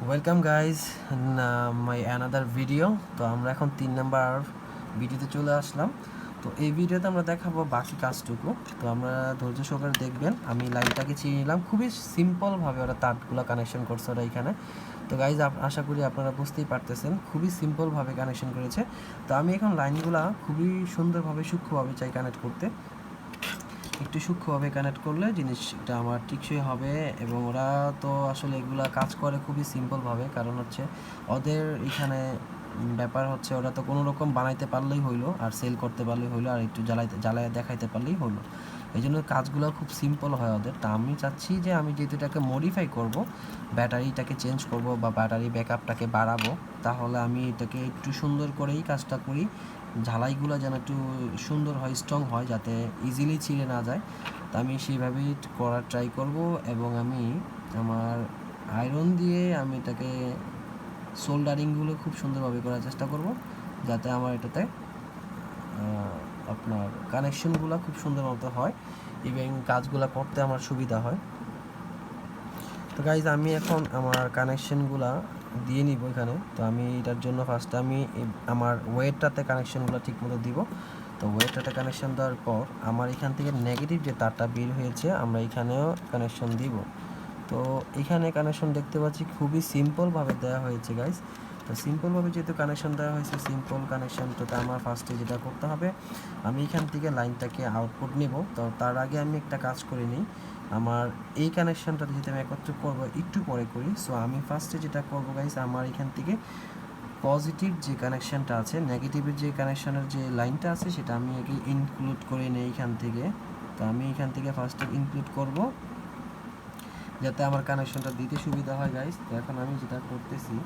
Welcome guys my another video. তো আমরা এখন 3 নাম্বার ভিডিওতে চলে আসলাম। তো এই ভিডিওতে আমরা দেখাবো বাকি কাজটুকু। তো আমরা ধৈর্য সহকারে দেখবেন। আমি লাইনটাকে চিনে নিলাম, খুবই সিম্পলভাবে ওরা তারগুলো কানেকশন করছে ওরা এখানে। তো গাইজ আশা করি আপনারা বুঝতেই পারতেছেন, খুবই সিম্পলভাবে কানেকশন করেছে। তো আমি এখন লাইনগুলা খুবই সুন্দরভাবে সূক্ষ্মভাবে চাই কানেক্ট করতে। একটু সূক্ষ্মভাবে কানেক্ট করলে জিনিসটা আমার টিকসই হবে। এবং ওরা তো আসলে এগুলা কাজ করে খুবই সিম্পলভাবে, কারণ হচ্ছে ওদের এখানে ব্যাপার হচ্ছে ওরা তো কোনো রকম বানাইতে পারলেই হইলো, আর সেল করতে পারলেই হইলো, আর একটু জ্বালায় দেখাইতে পারলেই হলো। এই জন্য কাজগুলো খুব সিম্পল হয় ওদের। তা আমি চাচ্ছি যে আমি যেহেতু এটাকে মডিফাই করব, ব্যাটারিটাকে চেঞ্জ করব বা ব্যাটারি ব্যাকআপটাকে বাড়াবো, তাহলে আমি এটাকে একটু সুন্দর করেই কাজটা করি। ঝালাইগুলো যেন একটু সুন্দর হয়, স্ট্রং হয়, যাতে ইজিলি ছিঁড়ে না যায়। তা আমি সেইভাবেই করার ট্রাই করব। এবং আমি আমার আয়রন দিয়ে আমি এটাকে সোল্ডারিংগুলো খুব সুন্দরভাবে করার চেষ্টা করব, যাতে আমার এটাতে আপনার কানেকশনগুলো খুব সুন্দর মতো হয় এবং কাজগুলো করতে আমার সুবিধা হয়। তো গাইজ আমি এখন আমার কানেকশনগুলো দিয়ে নিব এখানে। তো আমি এটার জন্য ফার্স্টে আমি আমার ওয়েটটাতে কানেকশনগুলো ঠিকমতো দিব। তো ওয়েটটাতে কানেকশন দেওয়ার পর আমার এখান থেকে নেগেটিভ যে তারটা বের হয়েছে আমরা এখানেও কানেকশন দিব। তো এখানে কানেকশন দেখতে পাচ্ছি খুবই সিম্পলভাবে দেওয়া হয়েছে গাইজ। তো সিম্পলভাবে যেহেতু কানেকশন দেওয়া হয়েছে, সিম্পল কানেকশন, তো আমার ফার্স্টে যেটা করতে হবে, আমি এখান থেকে লাইনটাকে আউটপুট নেব। তো তার আগে আমি একটা কাজ করে নিই। আমার এই কানেকশনটা যেহেতু আমি একত্র করবো, একটু পরে করি। সো আমি ফার্স্টে যেটা করবো গাইজ, আমার এখান থেকে পজিটিভ যে কানেকশানটা আছে, নেগেটিভের যে কানেকশানের যে লাইনটা আছে, সেটা আমি আগে ইনক্লুড করে নিই এখান থেকে। তো আমি এখান থেকে ফার্স্টে ইনক্লুড করব, যাতে আমার কানেকশনটা দিতে সুবিধা হয় গাইজ। তো এখন আমি যেটা করতেছি,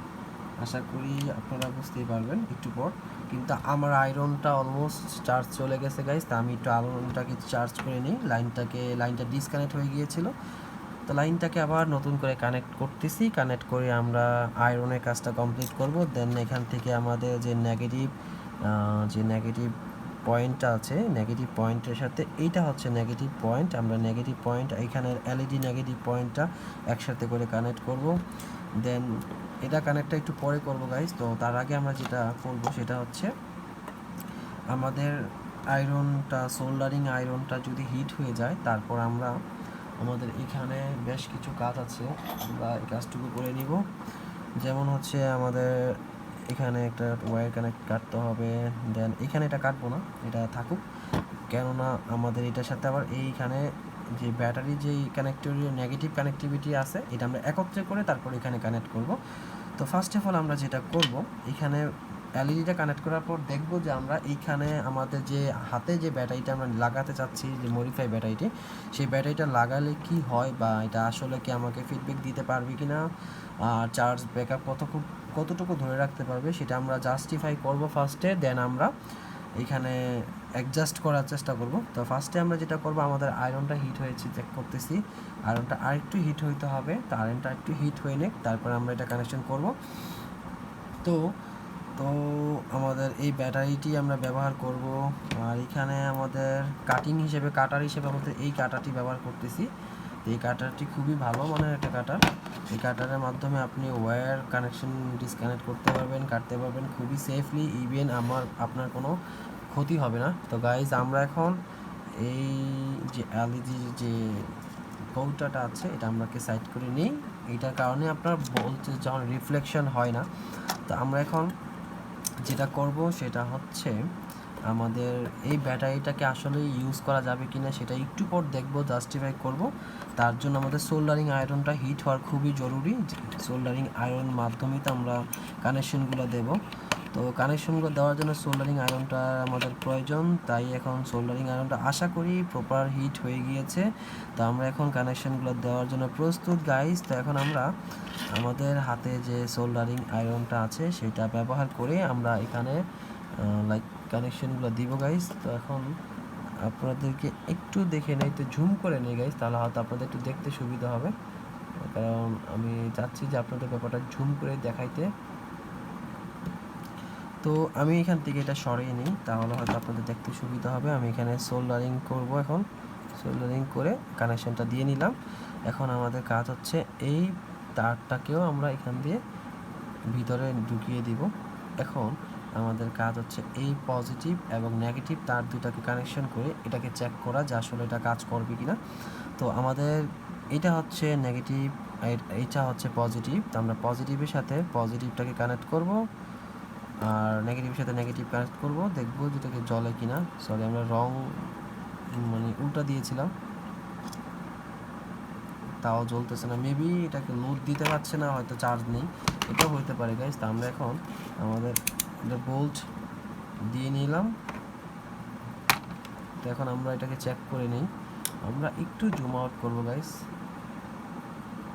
আশা করি আপনারা বুঝতেই পারবেন একটু পর। কিন্তু আমার আয়রনটা অলমোস্ট চার্জ চলে গেছে গাইজ। তা আমি একটু আয়রনটাকে চার্জ করে নিই। লাইনটা ডিসকানেক্ট হয়ে গিয়েছিল। তো লাইনটাকে আবার নতুন করে কানেক্ট করতেছি। কানেক্ট করে আমরা আয়রনের কাজটা কমপ্লিট করব। দেন এখান থেকে আমাদের যে নেগেটিভ পয়েন্টটা আছে, নেগেটিভ পয়েন্টের সাথে এইটা হচ্ছে নেগেটিভ পয়েন্ট, আমরা নেগেটিভ পয়েন্ট এখানের এলইডি নেগেটিভ পয়েন্টটা একসাথে করে কানেক্ট করব। দেন এটা কানেক্টটা একটু পরে করব গাইজ। তো তার আগে আমরা যেটা করব সেটা হচ্ছে, আমাদের সোল্ডারিং আয়রনটা যদি হিট হয়ে যায়, তারপর আমাদের এখানে বেশ কিছু কাজ আছে, আমরা এই কাজটুকু করে নিব। যেমন হচ্ছে আমাদের এখানে একটা ওয়্যার কাটতে হবে। দেন এখানে এটা কাটবো না, এটা থাকুক, কেননা আমাদের এটার সাথে আবার এইখানে যে ব্যাটারি যেই নেগেটিভ কানেক্টিভিটি আছে, এটা আমরা একত্রে করে তারপর এখানে কানেক্ট করব। তো ফার্স্ট অফ অল আমরা যেটা করব, এখানে এলইডিটা কানেক্ট করার পর দেখব যে আমরা এইখানে আমাদের যে হাতে যে ব্যাটারিটা আমরা লাগাতে চাচ্ছি, যে মডিফাই ব্যাটারিটি, সেই ব্যাটারিটা লাগালে কি হয়, বা এটা আসলে কি আমাকে ফিডব্যাক দিতে পারবে কি না, আর চার্জ ব্যাকআপ কতটুকু ধরে রাখতে পারবে, সেটা আমরা জাস্টিফাই করব ফার্স্টে। দেন আমরা এখানে অ্যাডজাস্ট করার চেষ্টা করব। তো ফার্স্টে আমরা যেটা করব, আমাদের আয়রনটা হিট হয়েছে চেক করতেছি। আয়রনটা আরেকটু হিট হইতে হবে। তো আয়রনটা একটু হিট হয়ে নেক, তারপর আমরা এটা কানেকশন করব। তো তো আমাদের এই ব্যাটারিটি আমরা ব্যবহার করব। আর এখানে আমাদের কাটার হিসেবে আমাদের এই কাটারটি ব্যবহার করতেছি। এই কাটারটি খুবই ভালো মানের একটা কাটার। এই কাটারের মাধ্যমে আপনি ওয়্যার কানেকশন ডিসকানেক্ট করতে পারবেন, কাটতে পারবেন খুবই সেফলি। ইভেন আপনার কোনো ক্ষতি হবে না। তো গাইজ আমরা এখন এই যে এলইডি যে কৌটাটা আছে, এটা আমরাকে সাইড করে নিই। এইটার কারণে আপনার বলতে যখন রিফ্লেকশন হয় না। তো আমরা এখন যেটা করব সেটা হচ্ছে, আমাদের এই ব্যাটারিটাকে আসলে ইউজ করা যাবে কি না সেটা একটু পর দেখব, জাস্টিফাই করব। তার জন্য আমাদের সোল্ডারিং আয়রনটা হিট হওয়ার খুবই জরুরি। সোল্ডারিং আয়রন মাধ্যমেই তো আমরা কানেকশনগুলো দেব। তো কানেকশনগুলো দেওয়ার জন্য সোল্ডারিং আয়রনটা আমাদের প্রয়োজন। তাই এখন সোল্ডারিং আয়রনটা আশা করি প্রপার হিট হয়ে গিয়েছে। তো আমরা এখন কানেকশনগুলো দেওয়ার জন্য প্রস্তুত গাইজ। তো এখন আমরা আমাদের হাতে যে সোল্ডারিং আয়রনটা আছে সেটা ব্যবহার করে আমরা এখানে কানেকশনগুলো দিব গাইজ। তো এখন আপনাদেরকে একটু দেখে নেই, তো জুম করে নেই গাইজ, তাহলে হয়তো আপনাদের একটু দেখতে সুবিধা হবে, কারণ আমি চাচ্ছি যে আপনাদের ব্যাপারটা জুম করে দেখাইতে। তো আমি এখান থেকে এটা সরিয়ে নিই, তাহলে হয়তো আপনাদের দেখতে সুবিধা হবে। আমি এখানে সোল্ডারিং করব। এখন সোল্ডারিং করে কানেকশনটা দিয়ে নিলাম। এখন আমাদের কাজ হচ্ছে এই তারটাকেও আমরা এখান দিয়ে ভিতরে ঢুকিয়ে দিব। এখন আমাদের কাজ হচ্ছে এই পজিটিভ এবং নেগেটিভ তার দুটাকে কানেকশন করে এটাকে চেক করা যে আসলে এটা কাজ করবে কিনা। তো আমাদের এটা হচ্ছে নেগেটিভ, এইটা হচ্ছে পজিটিভ। তো আমরা পজিটিভের সাথে পজিটিভটাকে কানেক্ট করব, আর নেগেটিভের সাথে নেগেটিভ কানেক্ট করব, দেখব যেটাকে জ্বলে কিনা। সরি, আমরা রং মানে উল্টা দিয়েছিলাম, তাও জ্বলতেছে না। মেবি এটাকে লোড দিতে পারছে না, হয়তো চার্জ নেই, এটাও হতে পারে গাইস। তো আমরা এখন আমাদের বোল্ট দিয়ে নিলাম। তো এখন আমরা এটাকে চেক করে নিই। আমরা একটু জুম আউট করবো গাইস।